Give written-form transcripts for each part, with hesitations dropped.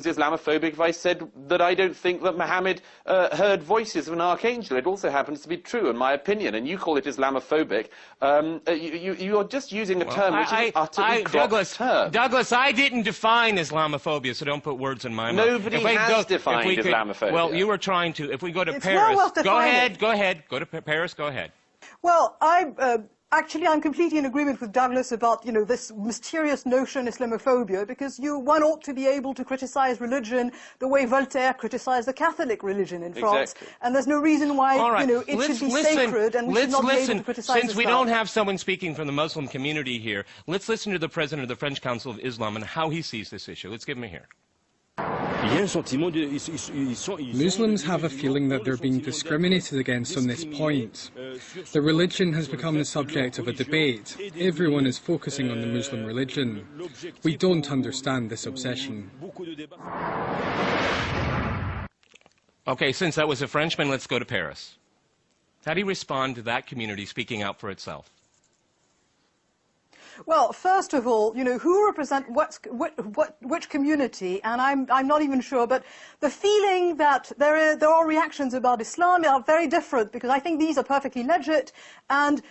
Islamophobic if I said that I don't think that Muhammad heard voices of an archangel. It also happens to be true, in my opinion, and you call it Islamophobic. You're just using a term which is utterly cropped term. Douglas, I didn't define Islamophobia, so don't put words in my mouth. Nobody has defined Islamophobia. Well, you were trying to. If we go to Paris, go ahead. Go to Paris. Go ahead. Well, actually, I'm completely in agreement with Douglas about, this mysterious notion, Islamophobia, because one ought to be able to criticize religion the way Voltaire criticized the Catholic religion in France. Exactly. And there's no reason why, it should be sacred and we should not be able to criticize Since Islam. we don't have someone speaking from the Muslim community here, let's listen to the president of the French Council of Islam and how he sees this issue. Let's give him a hear. Muslims have a feeling that they're being discriminated against on this point. The religion has become the subject of a debate. Everyone is focusing on the Muslim religion. We don't understand this obsession. Okay, since that was a Frenchman, let's go to Paris. How do you respond to that community speaking out for itself? Well, first of all, who represent which community, and I'm not even sure, but the feeling that there are reactions about Islam are very different, because I think these are perfectly legit, and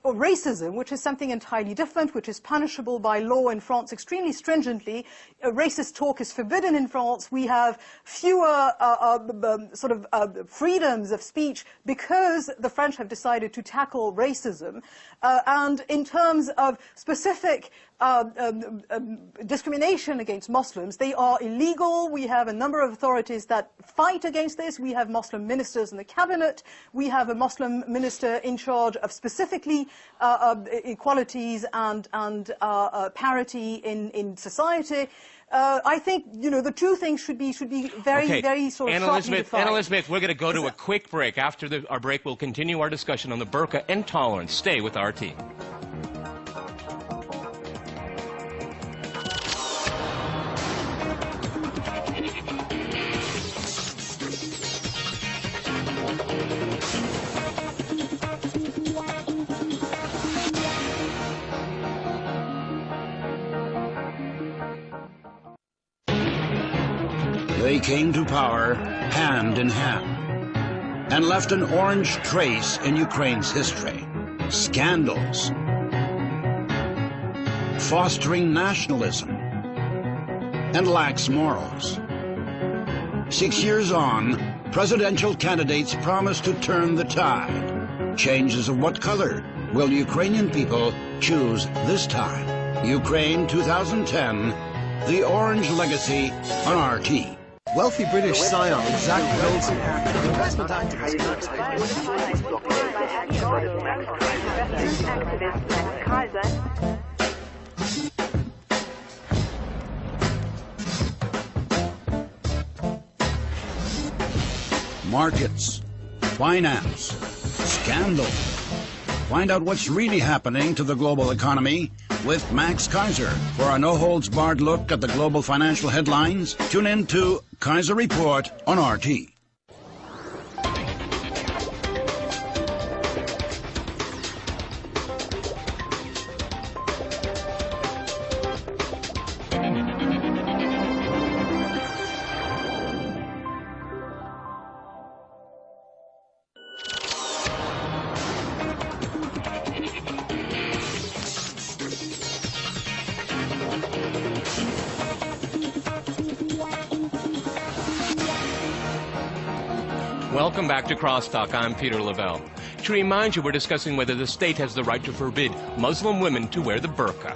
racism, which is something entirely different, which is punishable by law in France extremely stringently. Racist talk is forbidden in France. We have fewer freedoms of speech because the French have decided to tackle racism. And in terms of specific discrimination against Muslims, they are illegal. We have a number of authorities that fight against this. We have Muslim ministers in the cabinet. We have a Muslim minister in charge of specifically equalities and parity in society. I think, the two things should be very, very sort of sharply defined. Anna Elizabeth, we're going to go to a quick break. After our break, we'll continue our discussion on the burqa and tolerance. Stay with our team. They came to power hand in hand and left an orange trace in Ukraine's history. Scandals, fostering nationalism, and lax morals. 6 years on, presidential candidates promised to turn the tide. Changes of what color will Ukrainian people choose this time? Ukraine 2010, the Orange Legacy on RT. Wealthy British scion Zach Wilson, investment activist Markets, finance, scandal. Find out what's really happening to the global economy with Max Kaiser for a no-holds-barred look at the global financial headlines. Tune in to Kaiser Report on RT. Welcome back to Crosstalk. I'm Peter Lavelle. To remind you, we're discussing whether the state has the right to forbid Muslim women to wear the burqa.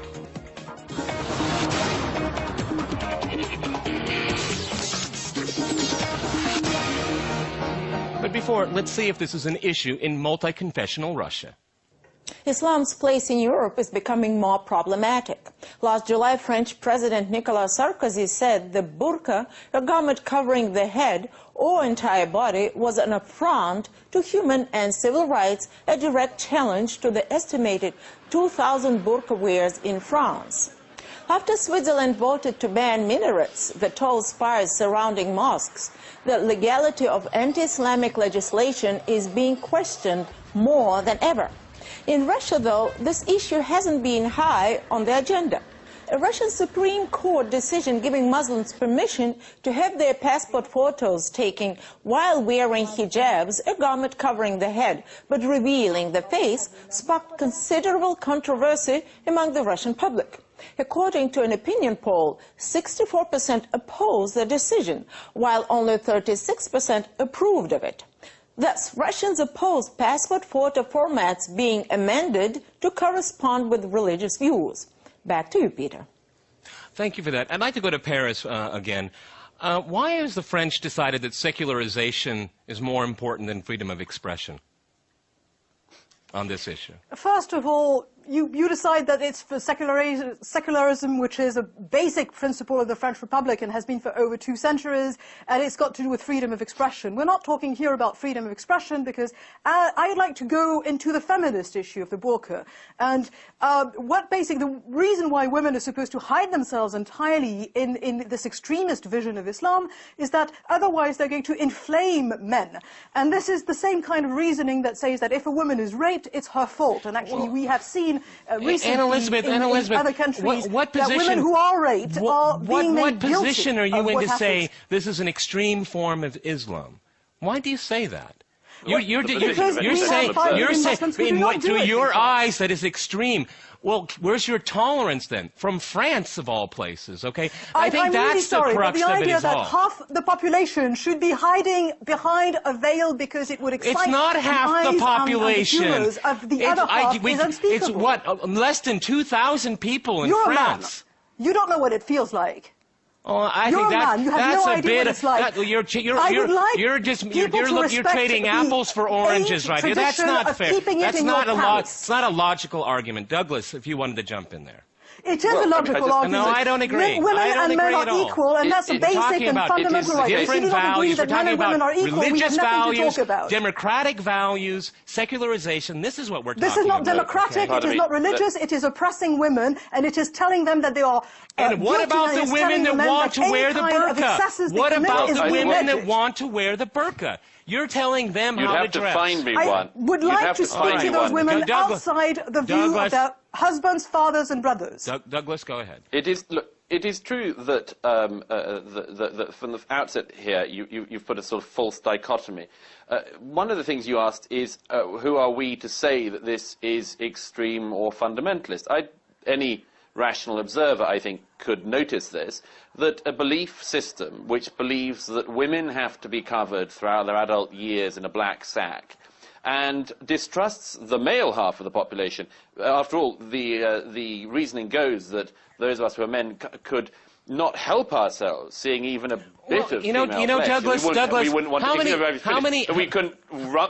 But before, let's see if this is an issue in multi-confessional Russia. Islam's place in Europe is becoming more problematic. Last July, French President Nicolas Sarkozy said the burqa, a garment covering the head or entire body, was an affront to human and civil rights, a direct challenge to the estimated 2,000 burqa wearers in France. After Switzerland voted to ban minarets, the tall spires surrounding mosques, the legality of anti-Islamic legislation is being questioned more than ever. In Russia, though, this issue hasn't been high on the agenda. A Russian Supreme Court decision giving Muslims permission to have their passport photos taken while wearing hijabs, a garment covering the head but revealing the face, sparked considerable controversy among the Russian public. According to an opinion poll, 64% opposed the decision, while only 36% approved of it. Thus, Russians oppose passport photo formats being amended to correspond with religious views. Back to you, Peter. Thank you for that. I'd like to go to Paris again. Why has the French decided that secularization is more important than freedom of expression on this issue? First of all, you decide that it's for secularism, which is a basic principle of the French Republic and has been for over 2 centuries, and it's got to do with freedom of expression. We're not talking here about freedom of expression because I'd like to go into the feminist issue of the burqa. And the reason why women are supposed to hide themselves entirely in this extremist vision of Islam is that otherwise they're going to inflame men. And this is the same kind of reasoning that says that if a woman is raped, it's her fault. And actually we have seen recently in other countries that women who are raped are being made guilty. What position are you in to say happens. this is an extreme form of Islam? Why do you say that? You're saying through your eyes that is extreme. Well, where's your tolerance then? From France, of all places, okay? I think that's really sorry, the crux but the of it idea is that all. half the population should be hiding behind a veil because it would excite It's not half the population. Of the other half is unspeakable. It's what, less than 2,000 people in France. A man. You don't know what it feels like. Oh, I You're think a man. You have that's no a idea bit what it's like. you're trading apples for oranges right here. That's not fair. That's not it's not a logical argument. Douglas, if you wanted to jump in there. It is a logical argument. No, I don't agree. Women and men are equal, and that's a basic and fundamental right. Different values. We're talking about religious values, about. democratic values, secularization. This is what we're talking about. This is not democratic, it is not religious, it is oppressing women, and it is telling them that they are And what about the women that want to wear the burqa? What about the women that want to wear the burqa? You're telling them how to dress. You'd have to find me one. I would like to speak to those women outside the view of their husbands, fathers, and brothers. Douglas, go ahead. It is true that, that from the outset here, you've put a sort of false dichotomy. One of the things you asked is, who are we to say that this is extreme or fundamentalist? Any rational observer, I think, could notice this, that a belief system which believes that women have to be covered throughout their adult years in a black sack and distrusts the male half of the population. After all, the reasoning goes that those of us who are men could not help ourselves seeing even a bit of female flesh. Douglas, we wouldn't want we couldn't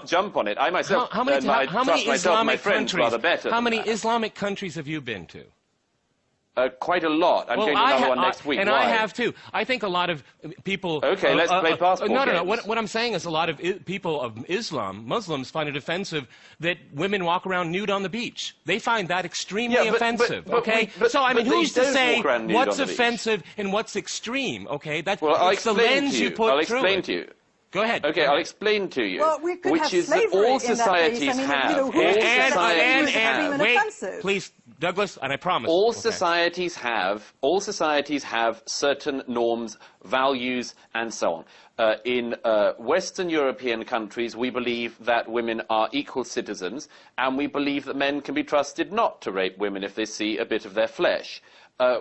jump on it. I myself, how many Islamic countries? rather better. How many Islamic countries have you been to? Quite a lot. I'm going to another one next week. And Why? I have too. I think a lot of people... Okay, let's play passport No. games. What I'm saying is a lot of people of Islam, Muslims, find it offensive that women walk around nude on the beach. They find that extremely offensive, okay? So, I mean, who's to say what's offensive and what's extreme, okay? That's the lens you put through it. I'll explain to you. Go ahead. Okay, I'll explain to you. Well, we could which have is that all societies have. Wait, please, Douglas, and I promise. All societies have certain norms, values, and so on. In Western European countries, we believe that women are equal citizens, and we believe that men can be trusted not to rape women if they see a bit of their flesh.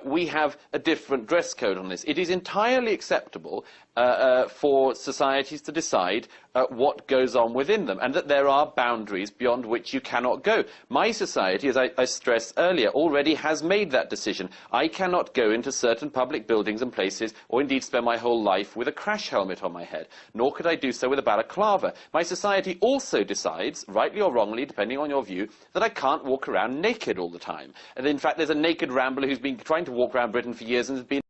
We have a different dress code on this. It is entirely acceptable for societies to decide what goes on within them, and that there are boundaries beyond which you cannot go. My society, as I stressed earlier, already has made that decision. I cannot go into certain public buildings and places, or indeed spend my whole life with a crash helmet on my head, nor could I do so with a balaclava. My society also decides, rightly or wrongly, depending on your view, that I can't walk around naked all the time. And in fact, there's a naked rambler who's been trying to walk around Britain for years and has been